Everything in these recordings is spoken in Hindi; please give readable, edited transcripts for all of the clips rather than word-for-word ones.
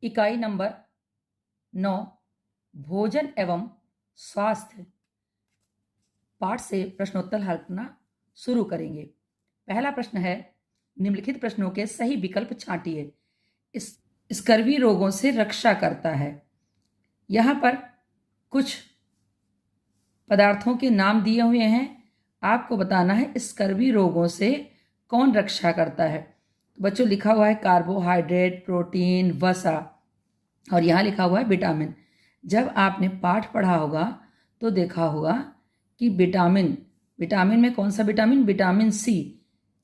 इकाई नंबर 9 भोजन एवं स्वास्थ्य पाठ से प्रश्नोत्तर हल करना शुरू करेंगे। पहला प्रश्न है, निम्नलिखित प्रश्नों के सही विकल्प छांटिए। स्कर्वी रोगों से रक्षा करता है। यहाँ पर कुछ पदार्थों के नाम दिए हुए हैं, आपको बताना है स्कर्वी रोगों से कौन रक्षा करता है। तो बच्चों लिखा हुआ है कार्बोहाइड्रेट, प्रोटीन, वसा और यहाँ लिखा हुआ है विटामिन। जब आपने पाठ पढ़ा होगा तो देखा होगा कि विटामिन में कौन सा विटामिन? विटामिन सी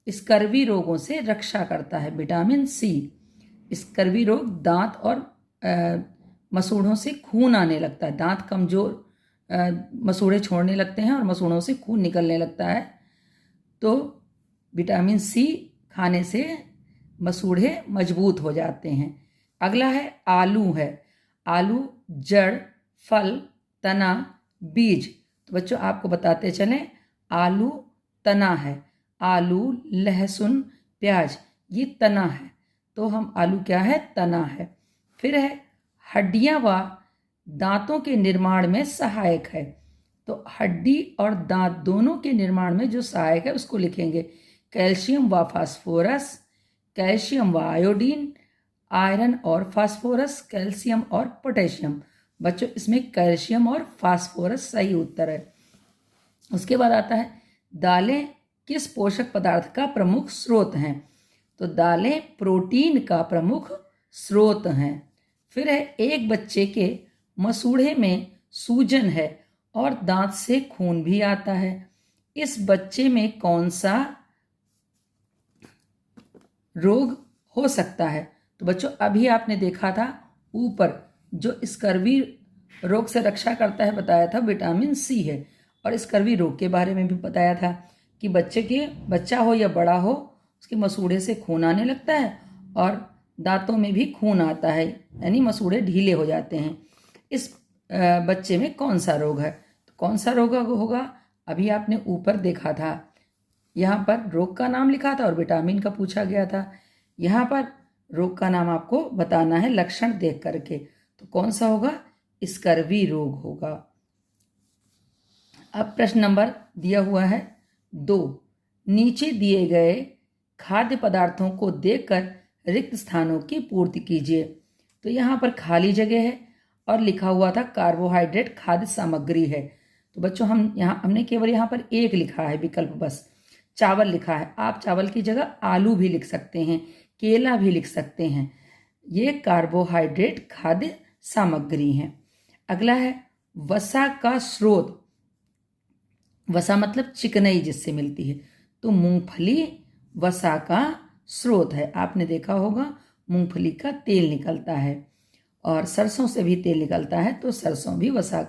स्कर्वी रोगों से रक्षा करता है। विटामिन सी स्कर्वी रोग दांत और मसूड़ों से खून आने लगता है, दांत कमजोर मसूड़े छोड़ने लगते हैं और मसूड़ों से खून निकलने लगता है। तो विटामिन सी खाने से मसूड़े मजबूत हो जाते हैं। अगला है आलू है। आलू जड़, फल, तना, बीज। तो बच्चों आपको बताते चलें, आलू तना है। आलू, लहसुन, प्याज ये तना है। तो हम आलू क्या है? तना है। फिर है हड्डियां व दांतों के निर्माण में सहायक है। तो हड्डी और दांत दोनों के निर्माण में जो सहायक है उसको लिखेंगे कैल्शियम व फास्फोरस, कैल्शियम व आयोडीन, आयरन और फास्फोरस, कैल्शियम और पोटेशियम। बच्चों इसमें कैल्शियम और फास्फोरस सही उत्तर है। उसके बाद आता है दालें किस पोषक पदार्थ का प्रमुख स्रोत हैं? तो दालें प्रोटीन का प्रमुख स्रोत हैं। फिर है एक बच्चे के मसूड़े में सूजन है और दांत से खून भी आता है। इस बच्चे में कौन सा रोग हो सकता है? तो बच्चों अभी आपने देखा था ऊपर जो स्कर्वी रोग से रक्षा करता है बताया था विटामिन सी है, और स्कर्वी रोग के बारे में भी बताया था कि बच्चा हो या बड़ा हो उसके मसूड़े से खून आने लगता है और दांतों में भी खून आता है, यानी मसूड़े ढीले हो जाते हैं। इस बच्चे में कौन सा रोग है? तो कौन सा रोग होगा? अभी आपने ऊपर देखा था, यहाँ पर रोग का नाम लिखा था और विटामिन का पूछा गया था। यहाँ पर रोग का नाम आपको बताना है लक्षण देख करके। तो कौन सा होगा? स्कर्वी रोग होगा। अब प्रश्न नंबर दिया हुआ है 2, नीचे दिए गए खाद्य पदार्थों को देखकर रिक्त स्थानों की पूर्ति कीजिए। तो यहाँ पर खाली जगह है और लिखा हुआ था कार्बोहाइड्रेट खाद्य सामग्री है। तो बच्चों हमने केवल यहाँ पर एक लिखा है विकल्प, बस चावल लिखा है। आप चावल की जगह आलू भी लिख सकते हैं, केला भी लिख सकते हैं। ये कार्बोहाइड्रेट खाद्य सामग्री है। अगला है वसा का स्रोत। वसा मतलब चिकनाई जिससे मिलती है। तो मूंगफली वसा का स्रोत है। आपने देखा होगा मूंगफली का तेल निकलता है और सरसों से भी तेल निकलता है, तो सरसों भी वसा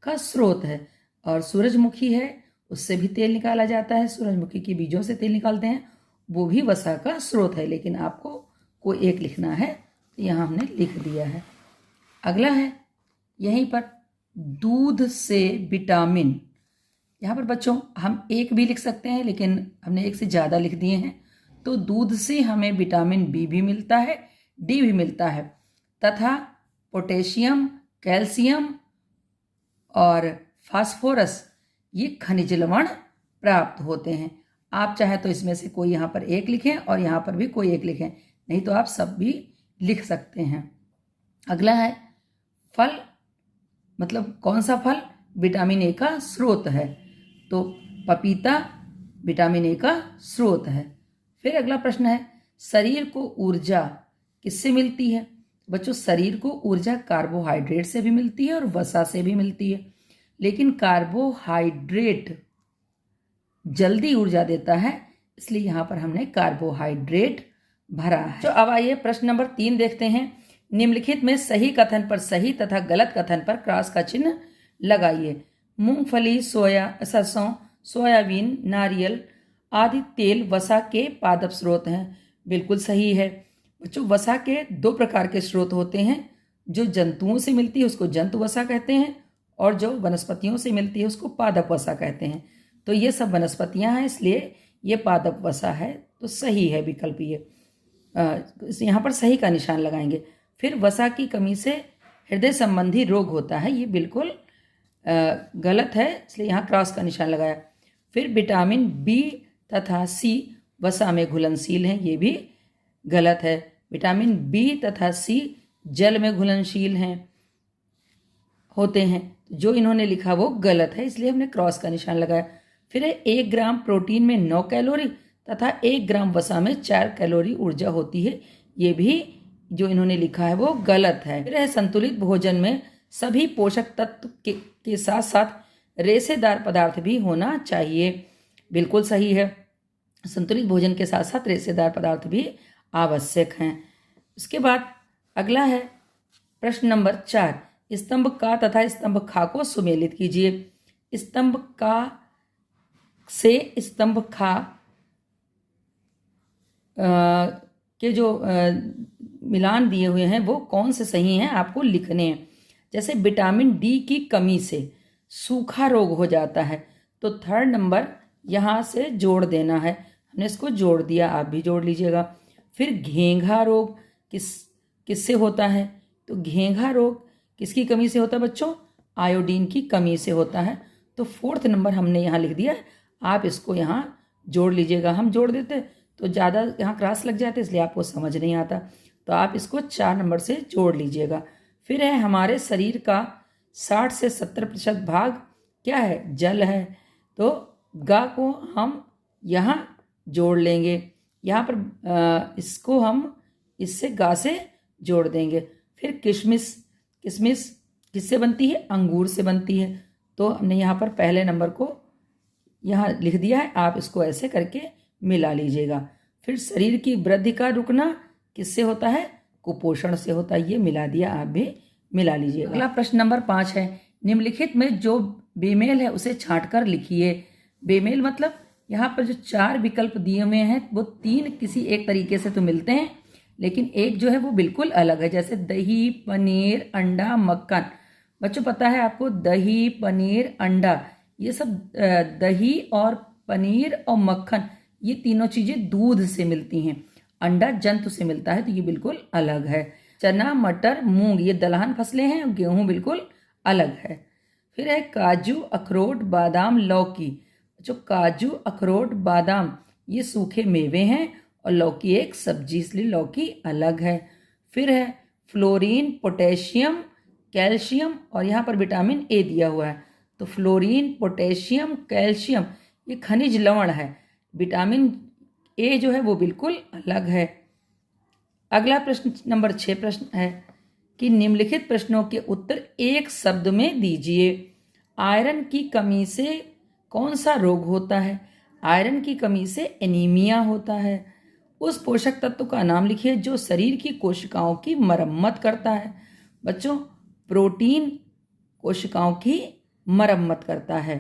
का स्रोत है। और सूरजमुखी है, उससे भी तेल निकाला जाता है। सूरजमुखी के बीजों से तेल निकालते हैं, वो भी वसा का स्रोत है। लेकिन आपको कोई एक लिखना है, तो यहाँ हमने लिख दिया है। अगला है यहीं पर दूध से विटामिन। यहाँ पर बच्चों हम एक भी लिख सकते हैं, लेकिन हमने एक से ज़्यादा लिख दिए हैं। तो दूध से हमें विटामिन बी भी मिलता है, डी भी मिलता है, तथा पोटेशियम, कैल्शियम और फास्फोरस ये खनिज लवण प्राप्त होते हैं। आप चाहे तो इसमें से कोई यहाँ पर एक लिखें और यहाँ पर भी कोई एक लिखें, नहीं तो आप सब भी लिख सकते हैं। अगला है फल, मतलब कौन सा फल विटामिन ए का स्रोत है? तो पपीता विटामिन ए का स्रोत है। फिर अगला प्रश्न है शरीर को ऊर्जा किससे मिलती है? बच्चों शरीर को ऊर्जा कार्बोहाइड्रेट से भी मिलती है और वसा से भी मिलती है, लेकिन कार्बोहाइड्रेट जल्दी ऊर्जा देता है, इसलिए यहाँ पर हमने कार्बोहाइड्रेट भरा है। तो अब आइए प्रश्न नंबर 3 देखते हैं। निम्नलिखित में सही कथन पर सही तथा गलत कथन पर क्रॉस का चिन्ह लगाइए। मूंगफली, सरसों, सोयाबीन, नारियल आदि तेल वसा के पादप स्रोत हैं। बिल्कुल सही है बच्चों। वसा के 2 प्रकार के स्रोत होते हैं, जो जंतुओं से मिलती है उसको जंतु वसा कहते हैं, और जो वनस्पतियों से मिलती है उसको पादप वसा कहते हैं। तो ये सब वनस्पतियां हैं, इसलिए ये पादप वसा है। तो सही है विकल्प ये। यहाँ पर सही का निशान लगाएंगे। फिर वसा की कमी से हृदय संबंधी रोग होता है, ये बिल्कुल गलत है, इसलिए यहाँ क्रॉस का निशान लगाया। फिर विटामिन बी तथा सी वसा में घुलनशील हैं, ये भी गलत है। विटामिन बी तथा सी जल में घुलनशील हैं होते हैं, जो इन्होंने लिखा वो गलत है, इसलिए हमने क्रॉस का निशान लगाया। फिर 1 ग्राम प्रोटीन में 9 कैलोरी तथा 1 ग्राम वसा में 4 कैलोरी ऊर्जा होती है, ये भी जो इन्होंने लिखा है वो गलत है। फिर है संतुलित भोजन में सभी पोषक तत्व के साथ साथ रेशेदार पदार्थ भी होना चाहिए, बिल्कुल सही है। संतुलित भोजन के साथ साथ रेशेदार पदार्थ भी आवश्यक हैं। उसके बाद अगला है प्रश्न नंबर 4, स्तंभ का तथा स्तंभ खा को सुमेलित कीजिए। स्तंभ का से स्तंभ खा के जो मिलान दिए हुए हैं वो कौन से सही हैं, आपको लिखने हैं। जैसे विटामिन डी की कमी से सूखा रोग हो जाता है, तो 3rd नंबर यहाँ से जोड़ देना है, हमने इसको जोड़ दिया, आप भी जोड़ लीजिएगा। फिर घेंघा रोग किससे होता है, तो घेंघा रोग किसकी कमी से होता है बच्चों, आयोडीन की कमी से होता है, तो 4th नंबर हमने यहाँ लिख दिया, आप इसको यहाँ जोड़ लीजिएगा। हम जोड़ देते तो ज़्यादा यहाँ क्रॉस लग जाते, इसलिए आपको समझ नहीं आता, तो आप इसको 4 नंबर से जोड़ लीजिएगा। फिर है हमारे शरीर का 60 से 70% भाग क्या है, जल है, तो गा को हम यहाँ जोड़ लेंगे, यहाँ पर इसको हम इससे गा से जोड़ देंगे। फिर किशमिश किससे बनती है, अंगूर से बनती है, तो हमने यहाँ पर पहले नंबर को यहाँ लिख दिया है, आप इसको ऐसे करके मिला लीजिएगा। फिर शरीर की वृद्धि का रुकना किससे होता है, कुपोषण से होता है, ये मिला दिया, आप भी मिला लीजिए। अगला प्रश्न नंबर 5 है, निम्नलिखित में जो बेमेल है उसे छांटकर लिखिए। बेमेल मतलब यहाँ पर जो 4 विकल्प दिए हुए हैं वो 3 किसी एक तरीके से तो मिलते हैं, लेकिन एक जो है वो बिल्कुल अलग है। जैसे दही, पनीर, अंडा, मक्खन। बच्चों पता है आपको, दही, पनीर, अंडा, ये सब दही और पनीर और मक्खन, ये तीनों चीज़ें दूध से मिलती हैं, अंडा जंतु से मिलता है, तो ये बिल्कुल अलग है। चना, मटर, मूंग, ये दलहन फसलें हैं, और गेहूँ बिल्कुल अलग है। फिर है काजू, अखरोट, बादाम, लौकी। जो काजू, अखरोट, बादाम ये सूखे मेवे हैं और लौकी एक सब्जी, इसलिए लौकी अलग है। फिर है फ्लोरीन, पोटेशियम, कैल्शियम और यहाँ पर विटामिन ए दिया हुआ है, तो फ्लोरीन, पोटेशियम, कैल्शियम ये खनिज लवण है, विटामिन ए जो है वो बिल्कुल अलग है। अगला प्रश्न नंबर 6 प्रश्न है कि निम्नलिखित प्रश्नों के उत्तर एक शब्द में दीजिए। आयरन की कमी से कौन सा रोग होता है, आयरन की कमी से एनीमिया होता है। उस पोषक तत्व का नाम लिखिए जो शरीर की कोशिकाओं की मरम्मत करता है। बच्चों प्रोटीन कोशिकाओं की मरम्मत करता है,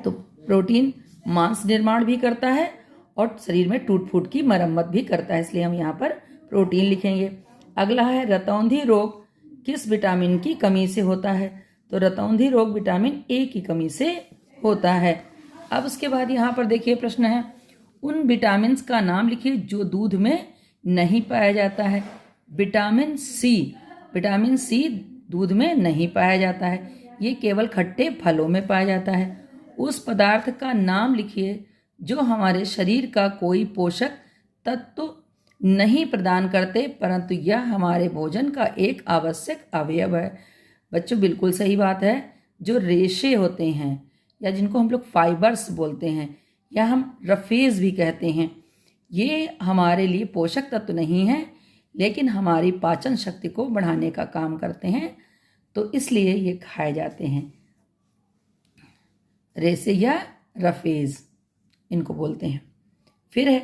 तो प्रोटीन मांस निर्माण भी करता है और शरीर में टूट फूट की मरम्मत भी करता है, इसलिए हम यहाँ पर प्रोटीन लिखेंगे। अगला है रतौंधी रोग किस विटामिन की कमी से होता है, तो रतौंधी रोग विटामिन ए की कमी से होता है। अब उसके बाद यहाँ पर देखिए प्रश्न है, उन विटामिन का नाम लिखिए जो दूध में नहीं पाया जाता है। विटामिन सी दूध में नहीं पाया जाता है, ये केवल खट्टे फलों में पाया जाता है। उस पदार्थ का नाम लिखिए जो हमारे शरीर का कोई पोषक तत्व नहीं प्रदान करते, परंतु यह हमारे भोजन का एक आवश्यक अवयव है। बच्चों बिल्कुल सही बात है, जो रेशे होते हैं या जिनको हम लोग फाइबर्स बोलते हैं या हम रफेज भी कहते हैं, ये हमारे लिए पोषक तत्व नहीं हैं, लेकिन हमारी पाचन शक्ति को बढ़ाने का काम करते हैं, तो इसलिए ये खाए जाते हैं। रेशे या रफेज इनको बोलते हैं। फिर है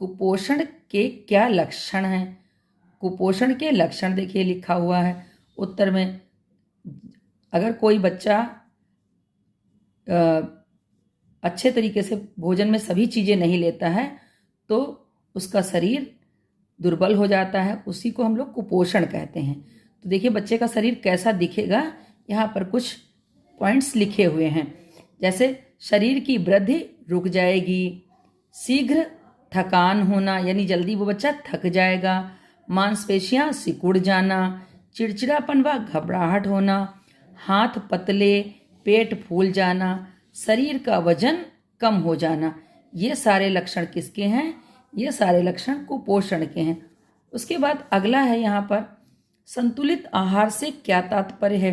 कुपोषण के क्या लक्षण हैं। कुपोषण के लक्षण देखिए लिखा हुआ है उत्तर में। अगर कोई बच्चा अच्छे तरीके से भोजन में सभी चीज़ें नहीं लेता है तो उसका शरीर दुर्बल हो जाता है, उसी को हम लोग कुपोषण कहते हैं। तो देखिए बच्चे का शरीर कैसा दिखेगा, यहाँ पर कुछ पॉइंट्स लिखे हुए हैं। जैसे शरीर की वृद्धि रुक जाएगी, शीघ्र थकान होना यानी जल्दी वो बच्चा थक जाएगा, मांसपेशियां सिकुड़ जाना, चिड़चिड़ापन व घबराहट होना, हाथ पतले, पेट फूल जाना, शरीर का वजन कम हो जाना। ये सारे लक्षण किसके हैं? ये सारे लक्षण कुपोषण के हैं। उसके बाद अगला है यहाँ पर, संतुलित आहार से क्या तात्पर्य है?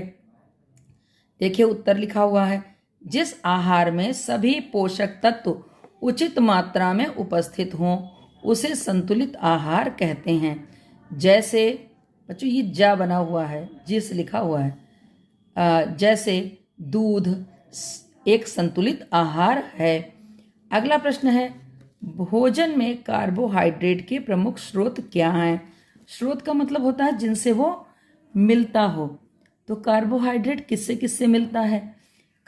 देखिए उत्तर लिखा हुआ है, जिस आहार में सभी पोषक तत्व उचित मात्रा में उपस्थित हों उसे संतुलित आहार कहते हैं। जैसे बच्चों ये जा बना हुआ है, जिस लिखा हुआ है, जैसे दूध एक संतुलित आहार है। अगला प्रश्न है, भोजन में कार्बोहाइड्रेट के प्रमुख स्रोत क्या हैं? स्रोत का मतलब होता है जिनसे वो मिलता हो। तो कार्बोहाइड्रेट किससे किससे मिलता है?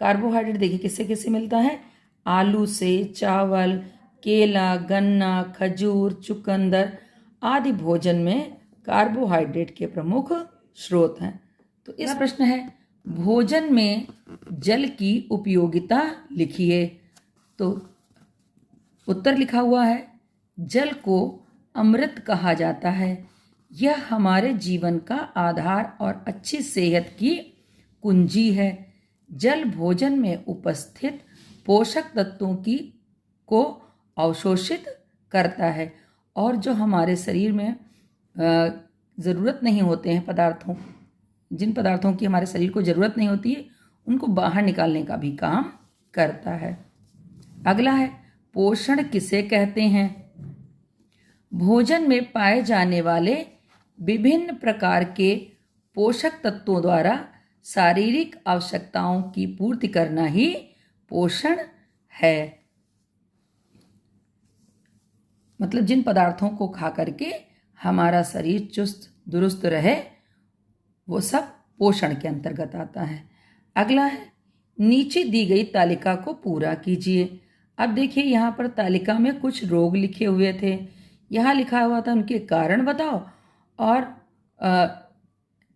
कार्बोहाइड्रेट देखिए किससे किससे मिलता है? आलू से, चावल, केला, गन्ना, खजूर, चुकंदर आदि भोजन में कार्बोहाइड्रेट के प्रमुख स्रोत हैं। तो इस प्रश्न है, भोजन में जल की उपयोगिता लिखिए। तो उत्तर लिखा हुआ है, जल को अमृत कहा जाता है। यह हमारे जीवन का आधार और अच्छी सेहत की कुंजी है। जल भोजन में उपस्थित पोषक तत्वों को अवशोषित करता है और जो हमारे शरीर में ज़रूरत नहीं होते हैं जिन पदार्थों की हमारे शरीर को ज़रूरत नहीं होती है उनको बाहर निकालने का भी काम करता है। अगला है, पोषण किसे कहते हैं? भोजन में पाए जाने वाले विभिन्न प्रकार के पोषक तत्वों द्वारा शारीरिक आवश्यकताओं की पूर्ति करना ही पोषण है। मतलब जिन पदार्थों को खा करके हमारा शरीर चुस्त दुरुस्त रहे वो सब पोषण के अंतर्गत आता है। अगला है, नीचे दी गई तालिका को पूरा कीजिए। अब देखिए यहाँ पर तालिका में कुछ रोग लिखे हुए थे। यहाँ लिखा हुआ था उनके कारण बताओ और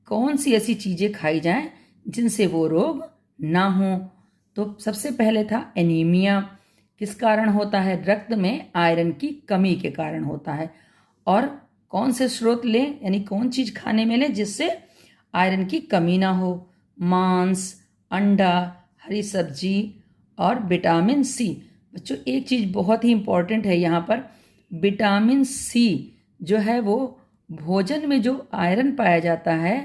कौन सी ऐसी चीज़ें खाई जाएं जिनसे वो रोग ना हो। तो सबसे पहले था एनीमिया। किस कारण होता है? रक्त में आयरन की कमी के कारण होता है। और कौन से स्रोत लें, यानी कौन चीज़ खाने में लें जिससे आयरन की कमी ना हो? मांस, अंडा, हरी सब्जी और विटामिन सी। बच्चों एक चीज़ बहुत ही इम्पॉर्टेंट है यहाँ पर, विटामिन सी जो है वो भोजन में जो आयरन पाया जाता है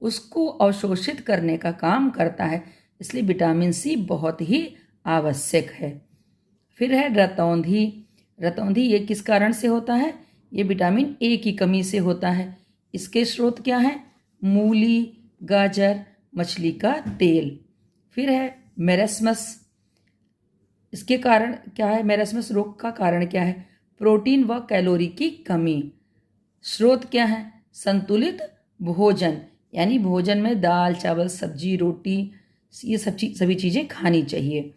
उसको अवशोषित करने का काम करता है, इसलिए विटामिन सी बहुत ही आवश्यक है। फिर है रतौंधी। रतौंधी ये किस कारण से होता है? ये विटामिन ए की कमी से होता है। इसके स्रोत क्या हैं? मूली, गाजर, मछली का तेल। फिर है मेरेस्मस। इसके कारण क्या है? मेरेस्मस रोग का कारण क्या है? प्रोटीन व कैलोरी की कमी। स्रोत क्या है? संतुलित भोजन, यानी भोजन में दाल, चावल, सब्जी, रोटी ये सभी चीज़ें खानी चाहिए।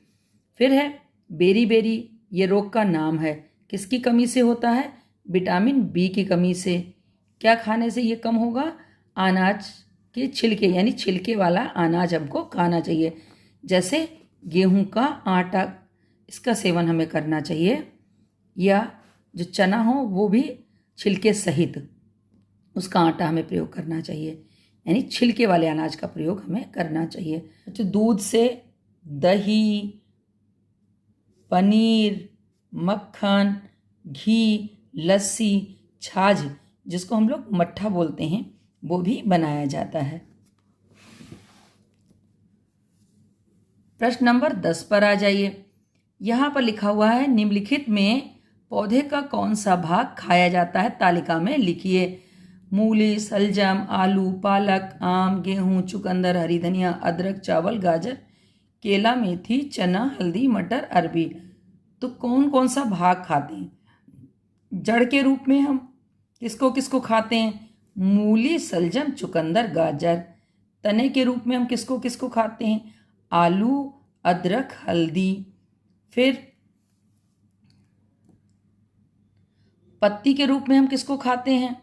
फिर है बेरी। ये रोग का नाम है। किसकी कमी से होता है? विटामिन बी की कमी से। क्या खाने से ये कम होगा? अनाज के छिलके, यानी छिलके वाला अनाज हमको खाना चाहिए। जैसे गेहूं का आटा, इसका सेवन हमें करना चाहिए, या जो चना हो वो भी छिलके सहित उसका आटा हमें प्रयोग करना चाहिए, यानी छिलके वाले अनाज का प्रयोग हमें करना चाहिए। तो दूध से दही, पनीर, मक्खन, घी, लस्सी, छाछ जिसको हम लोग मट्ठा बोलते हैं वो भी बनाया जाता है। प्रश्न नंबर 10 पर आ जाइए। यहाँ पर लिखा हुआ है, निम्नलिखित में पौधे का कौन सा भाग खाया जाता है? तालिका में लिखिए। मूली, सलजम, आलू, पालक, आम, गेहूं, चुकंदर, हरी धनिया, अदरक, चावल, गाजर, केला, मेथी, चना, हल्दी, मटर, अरबी। तो कौन कौन सा भाग खाते हैं? जड़ के रूप में हम किसको किसको खाते हैं? मूली, सलजम, चुकंदर, गाजर। तने के रूप में हम किसको किसको खाते हैं? आलू, अदरक, हल्दी। फिर पत्ती के रूप में हम किसको खाते हैं?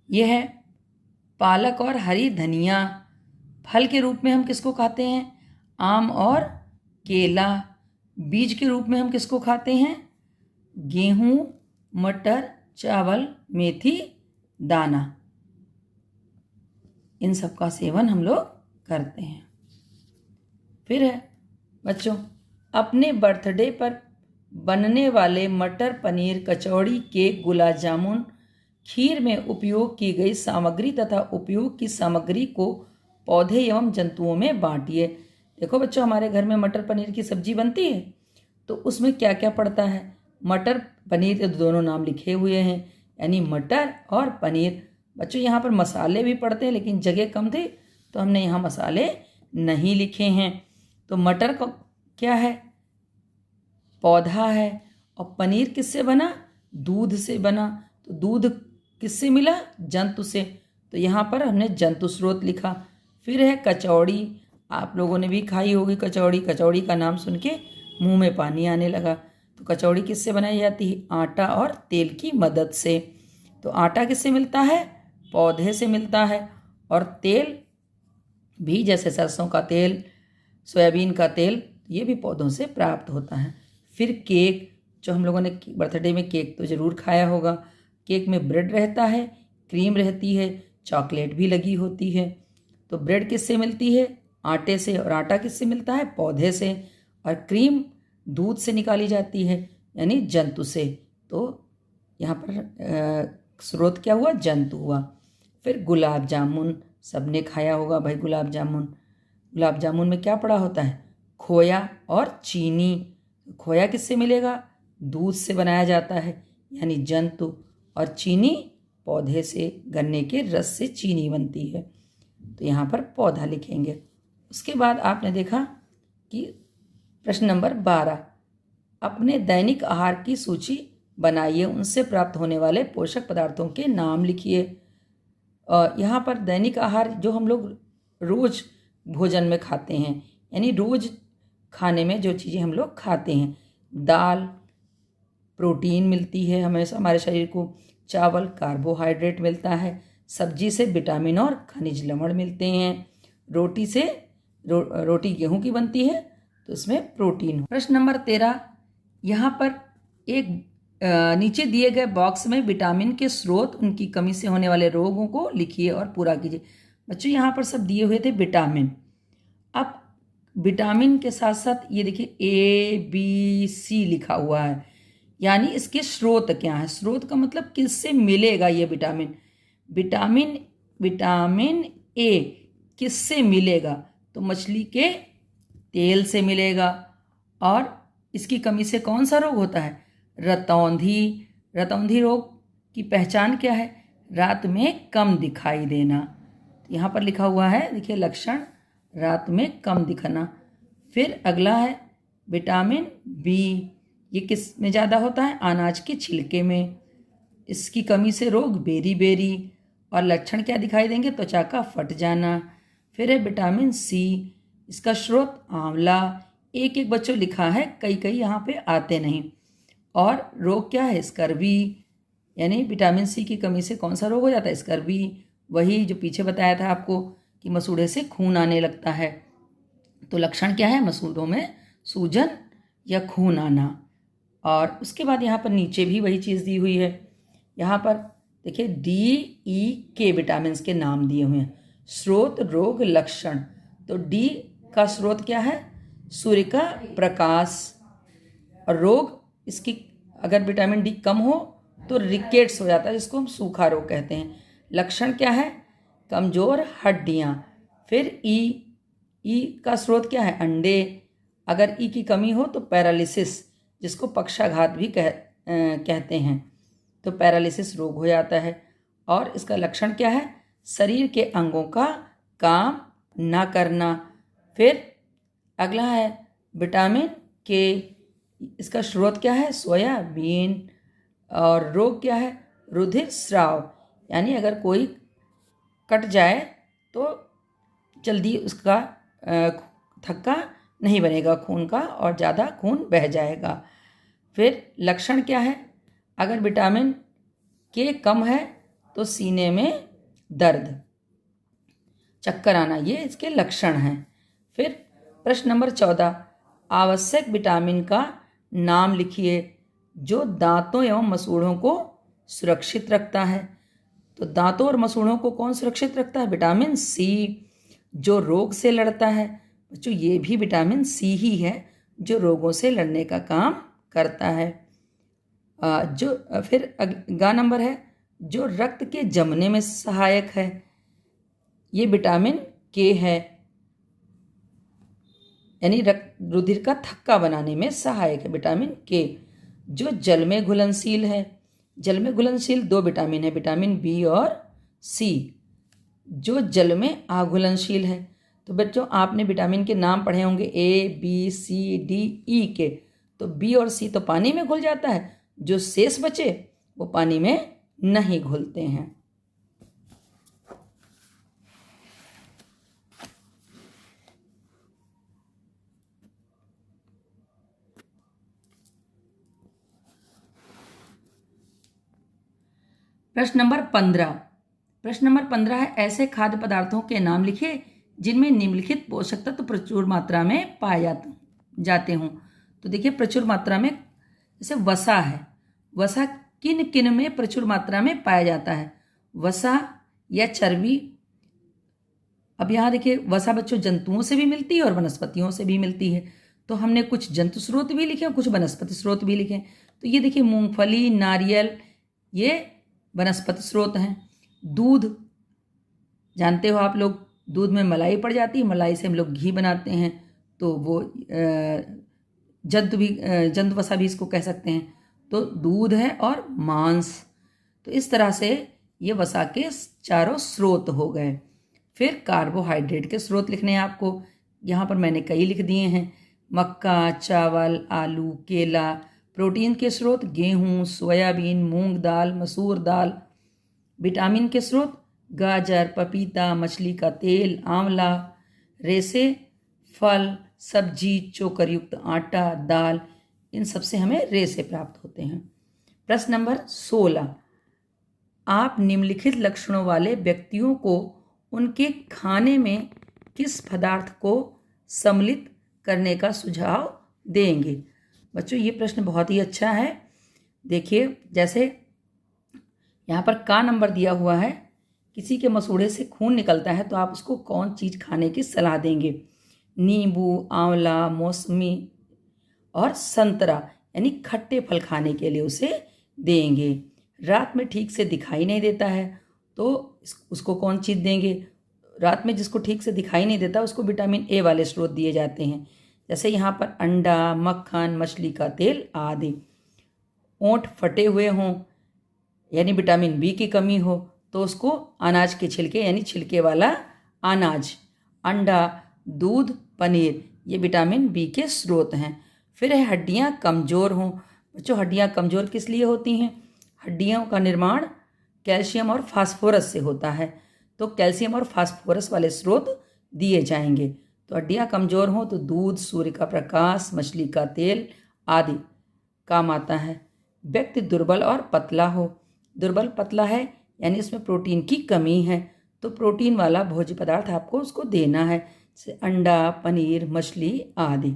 यह है पालक और हरी धनिया। फल के रूप में हम किसको खाते हैं? आम और केला। बीज के रूप में हम किसको खाते हैं? गेहूं, मटर, चावल, मेथी, दाना, इन सब का सेवन हम लोग करते हैं। फिर है बच्चों, अपने बर्थडे पर बनने वाले मटर पनीर, कचौड़ी, केक, गुलाब जामुन, खीर में उपयोग की गई सामग्री तथा उपयोग की सामग्री को पौधे एवं जंतुओं में बांटिए। देखो बच्चों, हमारे घर में मटर पनीर की सब्जी बनती है, तो उसमें क्या क्या पड़ता है। मटर पनीर के दोनों नाम लिखे हुए हैं, यानी मटर और पनीर। बच्चों यहाँ पर मसाले भी पड़ते हैं, लेकिन जगह कम थी तो हमने यहाँ मसाले नहीं लिखे हैं। तो मटर का क्या है, पौधा है, और पनीर किससे बना, दूध से बना। तो दूध किससे मिला, जंतु से, तो यहाँ पर हमने जंतु स्रोत लिखा। फिर है कचौड़ी, आप लोगों ने भी खाई होगी कचौड़ी। कचौड़ी का नाम सुन के मुँह में पानी आने लगा। तो कचौड़ी किससे बनाई जाती है, आटा और तेल की मदद से। तो आटा किससे मिलता है, पौधे से मिलता है, और तेल भी जैसे सरसों का तेल, सोयाबीन का तेल, ये भी पौधों से प्राप्त होता है। फिर केक, जो हम लोगों ने बर्थडे में केक तो ज़रूर खाया होगा। केक में ब्रेड रहता है, क्रीम रहती है, चॉकलेट भी लगी होती है। तो ब्रेड किससे मिलती है, आटे से, और आटा किससे मिलता है, पौधे से, और क्रीम दूध से निकाली जाती है, यानी जंतु से। तो यहाँ पर स्रोत क्या हुआ, जंतु हुआ। फिर गुलाब जामुन, सबने खाया होगा भाई गुलाब जामुन। गुलाब जामुन में क्या पड़ा होता है, खोया और चीनी। खोया किससे मिलेगा, दूध से बनाया जाता है, यानी जंतु, और चीनी पौधे से, गन्ने के रस से चीनी बनती है। तो यहाँ पर पौधा लिखेंगे। उसके बाद आपने देखा कि प्रश्न नंबर 12, अपने दैनिक आहार की सूची बनाइए, उनसे प्राप्त होने वाले पोषक पदार्थों के नाम लिखिए। यहाँ पर दैनिक आहार जो हम लोग रोज भोजन में खाते हैं, यानी रोज खाने में जो चीज़ें हम लोग खाते हैं, दाल प्रोटीन मिलती है हमेशा हमारे शरीर को, चावल कार्बोहाइड्रेट मिलता है, सब्जी से विटामिन और खनिज लवण मिलते हैं, रोटी से रोटी गेहूं की बनती है तो इसमें प्रोटीन। प्रश्न नंबर 13, यहाँ पर एक नीचे दिए गए बॉक्स में विटामिन के स्रोत, उनकी कमी से होने वाले रोगों को लिखिए और पूरा कीजिए। बच्चों यहाँ पर सब दिए हुए थे विटामिन। अब विटामिन के साथ साथ ये देखिए ABC लिखा हुआ है, यानी इसके स्रोत क्या है। स्रोत का मतलब किससे मिलेगा ये विटामिन। विटामिन A किससे मिलेगा, तो मछली के तेल से मिलेगा। और इसकी कमी से कौन सा रोग होता है, रतौंधी रोग की पहचान क्या है, रात में कम दिखाई देना। यहाँ पर लिखा हुआ है देखिए लक्षण, रात में कम दिखना। फिर अगला है विटामिन B, ये किस में ज़्यादा होता है, अनाज के छिलके में। इसकी कमी से रोग बेरी, और लक्षण क्या दिखाई देंगे, त्वचा का फट जाना। फिर है विटामिन C, इसका स्रोत आंवला। एक बच्चों लिखा है, कई यहाँ पे आते नहीं। और रोग क्या है, स्कर्वी, यानी विटामिन C की कमी से कौन सा रोग हो जाता है, स्कर्वी। वही जो पीछे बताया था आपको कि मसूड़े से खून आने लगता है। तो लक्षण क्या है, मसूड़ों में सूजन या खून आना। और उसके बाद यहाँ पर नीचे भी वही चीज़ दी हुई है। यहाँ पर देखिए DE, K विटामिन के नाम दिए हुए हैं। स्रोत, रोग, लक्षण। तो D का स्रोत क्या है, सूर्य का प्रकाश। और रोग, इसकी अगर विटामिन D कम हो तो रिकेट्स हो जाता है, जिसको हम सूखा रोग कहते हैं। लक्षण क्या है, कमजोर हड्डियाँ। फिर E का स्रोत क्या है, अंडे। अगर E की कमी हो तो पैरालिसिस, जिसको पक्षाघात भी कहते हैं, तो पैरालिसिस रोग हो जाता है। और इसका लक्षण क्या है, शरीर के अंगों का काम ना करना। फिर अगला है विटामिन K, इसका स्रोत क्या है, सोयाबीन। और रोग क्या है, रुधिर स्राव, यानी अगर कोई कट जाए तो जल्दी उसका थक्का नहीं बनेगा खून का, और ज़्यादा खून बह जाएगा। फिर लक्षण क्या है, अगर विटामिन K कम है तो सीने में दर्द, चक्कर आना, ये इसके लक्षण हैं। फिर प्रश्न नंबर 14, आवश्यक विटामिन का नाम लिखिए जो दांतों एवं मसूड़ों को सुरक्षित रखता है। तो दांतों और मसूड़ों को कौन सुरक्षित रखता है? विटामिन सी, जो रोग से लड़ता है। बच्चों ये भी विटामिन सी ही है जो रोगों से लड़ने का काम करता है। फिर गा नंबर है जो रक्त के जमने में सहायक है, ये विटामिन के है, यानी रुधिर का थक्का बनाने में सहायक है विटामिन के। जो जल में घुलनशील है, जल में घुलनशील 2 विटामिन है, विटामिन बी और सी। जो जल में अघुलनशील है, तो बच्चों आपने विटामिन के नाम पढ़े होंगे A B C D E के, तो बी और सी तो पानी में घुल जाता है, जो शेष बचे वो पानी में नहीं घुलते हैं। प्रश्न नंबर 15 है ऐसे खाद्य पदार्थों के नाम लिखिए जिनमें निम्नलिखित पोषक तत्व प्रचुर मात्रा में पाए जाते हों। तो देखिए प्रचुर मात्रा में जैसे वसा है, वसा किन किन में प्रचुर मात्रा में पाया जाता है? वसा या चर्बी। अब यहाँ देखिए वसा बच्चों जंतुओं से भी मिलती है और वनस्पतियों से भी मिलती है, तो हमने कुछ जंतु स्रोत भी लिखे और कुछ वनस्पति स्रोत भी लिखे। तो ये देखिए मूंगफली, नारियल, ये वनस्पति स्रोत हैं। दूध, जानते हो आप लोग, दूध में मलाई पड़ जाती है, मलाई से हम लोग घी बनाते हैं, तो वो जंतु वसा भी इसको कह सकते हैं। तो दूध है और मांस, तो इस तरह से ये वसा के चारों स्रोत हो गए। फिर कार्बोहाइड्रेट के स्रोत लिखने हैं आपको, यहाँ पर मैंने कई लिख दिए हैं। मक्का, चावल, आलू, केला। प्रोटीन के स्रोत गेहूँ, सोयाबीन, मूंग दाल, मसूर दाल। विटामिन के स्रोत गाजर, पपीता, मछली का तेल, आंवला। रेशे फल, सब्जी, चोकर युक्त आटा, दाल, इन सब से हमें रेशे प्राप्त होते हैं। प्रश्न नंबर 16, आप निम्नलिखित लक्षणों वाले व्यक्तियों को उनके खाने में किस पदार्थ को सम्मिलित करने का सुझाव देंगे? बच्चों ये प्रश्न बहुत ही अच्छा है। देखिए जैसे यहाँ पर का नंबर दिया हुआ है, किसी के मसूड़े से खून निकलता है तो आप उसको कौन चीज़ खाने की सलाह देंगे? नींबू, आंवला, मौसमी और संतरा, यानी खट्टे फल खाने के लिए उसे देंगे। रात में ठीक से दिखाई नहीं देता है तो उसको कौन चीज़ देंगे? रात में जिसको ठीक से दिखाई नहीं देता उसको विटामिन ए वाले स्रोत दिए जाते हैं, जैसे यहाँ पर अंडा, मक्खन, मछली का तेल आदि। ओंठ फटे हुए हों यानी विटामिन बी की कमी हो तो उसको अनाज के छिलके यानी छिलके वाला अनाज। अंडा, दूध, पनीर, ये विटामिन बी के स्रोत हैं। फिर है हड्डियाँ कमज़ोर हों। बच्चों हड्डियाँ कमज़ोर किस लिए होती हैं? हड्डियों का निर्माण कैल्शियम और फास्फोरस से होता है, तो कैल्शियम और फास्फोरस वाले स्रोत दिए जाएंगे। तो हड्डियाँ कमज़ोर हों तो दूध, सूर्य का प्रकाश, मछली का तेल आदि काम आता है। व्यक्ति दुर्बल और पतला हो, दुर्बल पतला है यानी इसमें प्रोटीन की कमी है, तो प्रोटीन वाला भोज्य पदार्थ आपको उसको देना है, जैसे अंडा, पनीर, मछली आदि।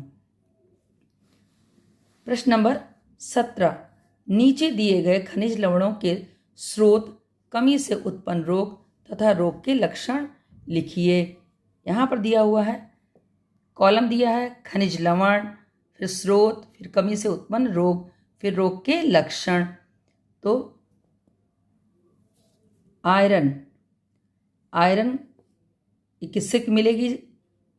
प्रश्न नंबर 17, नीचे दिए गए खनिज लवणों के स्रोत, कमी से उत्पन्न रोग तथा रोग के लक्षण लिखिए। यहाँ पर दिया हुआ है, कॉलम दिया है खनिज लवण, फिर स्रोत, फिर कमी से उत्पन्न रोग, फिर रोग के लक्षण। तो आयरन, आयरन किससे मिलेगी?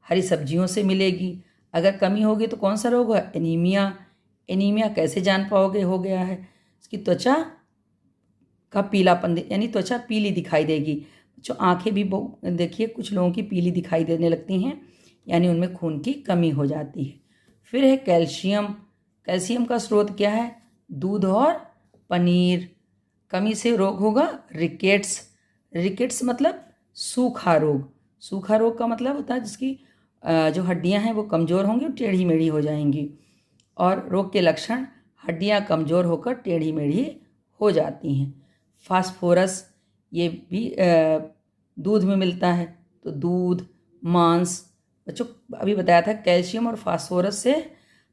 हरी सब्जियों से मिलेगी। अगर कमी होगी तो कौन सा रोग होगा? एनीमिया। एनीमिया कैसे जान पाओगे हो गया है? इसकी त्वचा का पीलापन यानी त्वचा पीली दिखाई देगी। जो आंखें भी देखिए कुछ लोगों की पीली दिखाई देने लगती हैं, यानी उनमें खून की कमी हो जाती है। फिर है कैल्शियम। कैल्शियम का स्रोत क्या है? दूध और पनीर। कमी से रोग होगा रिकेट्स। रिकेट्स मतलब सूखा रोग। सूखा रोग का मतलब होता है जिसकी जो हड्डियां हैं वो कमज़ोर होंगी और टेढ़ी मेढ़ी हो जाएंगी। और रोग के लक्षण, हड्डियां कमज़ोर होकर टेढ़ी मेढ़ी हो जाती हैं। फास्फोरस, ये भी दूध में मिलता है, तो दूध, मांस। बच्चों अभी बताया था कैल्शियम और फास्फोरस से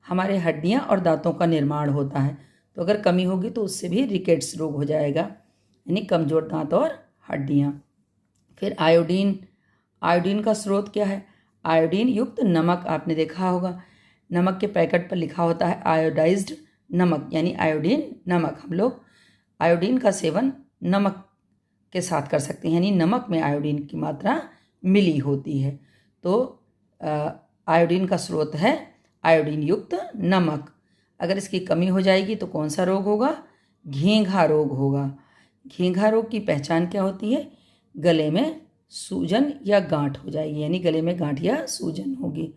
हमारे हड्डियां और दांतों का निर्माण होता है, तो अगर कमी होगी तो उससे भी रिकेट्स रोग हो जाएगा, यानी कमज़ोर दांत और हड्डियाँ। फिर आयोडीन, आयोडीन का स्रोत क्या है? आयोडीन युक्त नमक, आपने देखा होगा नमक के पैकेट पर लिखा होता है आयोडाइज्ड नमक, यानी आयोडीन नमक। हम लोग आयोडीन का सेवन नमक के साथ कर सकते हैं, यानी नमक में आयोडीन की मात्रा मिली होती है। तो आयोडीन का स्रोत है आयोडीन युक्त नमक। अगर इसकी कमी हो जाएगी तो कौन सा रोग होगा? घेंघा रोग होगा। घेंघा रोग की पहचान क्या होती है? गले में सूजन या गांठ हो जाएगी, यानी गले में गांठ या सूजन होगी।